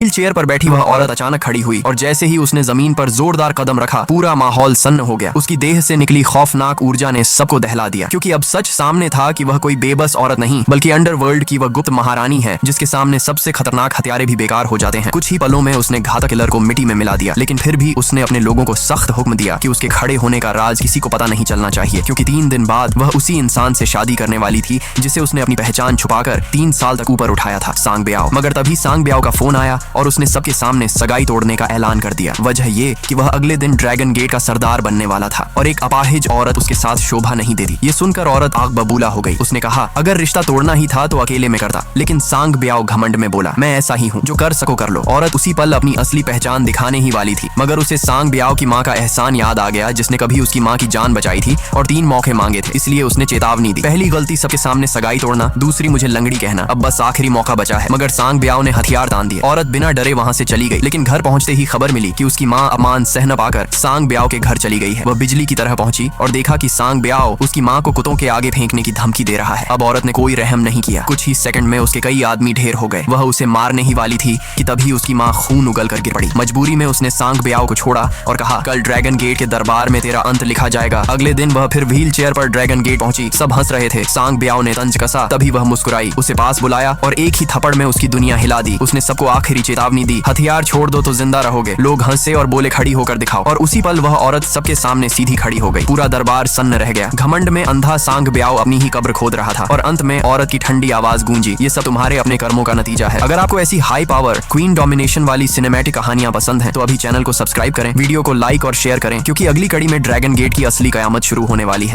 Wheel chair पर बैठी वह औरत अचानक खड़ी हुई और जैसे ही उसने जमीन पर जोरदार कदम रखा पूरा माहौल सन्न हो गया। उसकी देह से निकली खौफनाक ऊर्जा ने सबको दहला दिया, क्योंकि अब सच सामने था कि वह कोई बेबस औरत नहीं बल्कि अंडरवर्ल्ड की वह गुप्त महारानी है, जिसके सामने सबसे खतरनाक हथियारे भी बेकार हो जाते हैं। कुछ ही पलों में उसने घातक किलर को मिट्टी में मिला दिया, लेकिन फिर भी उसने अपने लोगों को सख्त हुक्म दिया कि उसके खड़े होने का राज किसी को पता नहीं चलना चाहिए, क्योंकि 3 दिन बाद वह उसी इंसान से शादी करने वाली थी जिसे उसने अपनी पहचान छुपाकर 3 साल तक ऊपर उठाया था, सांग ब्याओ। मगर तभी सांग ब्याओ का फोन आया और उसने सबके सामने सगाई तोड़ने का ऐलान कर दिया। वजह ये कि वह अगले दिन ड्रैगन गेट का सरदार बनने वाला था और एक अपाहिज औरत उसके साथ शोभा नहीं देती। ये सुनकर औरत आग बबूला हो गई। उसने कहा, अगर रिश्ता तोड़ना ही था तो अकेले में करता, लेकिन सांग ब्याओ घमंड में बोला, मैं ऐसा ही हूँ, जो कर सको कर लो। औरत उसी पल अपनी असली पहचान दिखाने ही वाली थी, मगर उसे सांग ब्याओ की माँ का एहसान याद आ गया, जिसने कभी उसकी माँ की जान बचाई थी और 3 मौके मांगे थे। इसलिए उसने चेतावनी दी, पहली गलती सबके सामने सगाई तोड़ना, दूसरी मुझे लंगड़ी कहना, अब बस आखिरी मौका बचा है। मगर सांग ब्याओ ने हथियार तान दिए। औरत बिना डरे वहाँ से चली गई, लेकिन घर पहुंचते ही खबर मिली कि उसकी माँ अपमान सह न पाकर सांग ब्याओ के घर चली गई है। वह बिजली की तरह पहुंची और देखा कि सांग ब्याओ उसकी माँ को कुत्तों के आगे फेंकने की धमकी दे रहा है। अब औरत ने कोई रहम नहीं किया। कुछ ही सेकंड में उसके कई आदमी ढेर हो गए। वह उसे मारने ही वाली थी कि तभी उसकी माँ खून उगल कर गिर पड़ी। मजबूरी में उसने सांग ब्याओ को छोड़ा और कहा, कल ड्रैगन गेट के दरबार में तेरा अंत लिखा जाएगा। अगले दिन वह फिर व्हील चेयर पर ड्रैगन गेट पहुंची। सब हंस रहे थे। सांग ब्याओ ने तंज कसा, तभी वह मुस्कुराई, उसे पास बुलाया और एक ही थप्पड़ में उसकी दुनिया हिला दी। उसने सबको आखिरी चेतावनी दी, हथियार छोड़ दो तो जिंदा रहोगे। लोग हंसे और बोले, खड़ी होकर दिखाओ। और उसी पल वह औरत सबके सामने सीधी खड़ी हो गई। पूरा दरबार सन्न रह गया। घमंड में अंधा सांग ब्याओ अपनी ही कब्र खोद रहा था और अंत में औरत की ठंडी आवाज गूंजी, ये सब तुम्हारे अपने कर्मों का नतीजा है। अगर आपको ऐसी हाई पावर क्वीन डोमिनेशन वाली सिनेमैटिक कहानियां पसंद हैं, तो अभी चैनल को सब्सक्राइब करें, वीडियो को लाइक और शेयर करें, क्योंकि अगली कड़ी में ड्रैगन गेट की असली कयामत शुरू होने वाली है।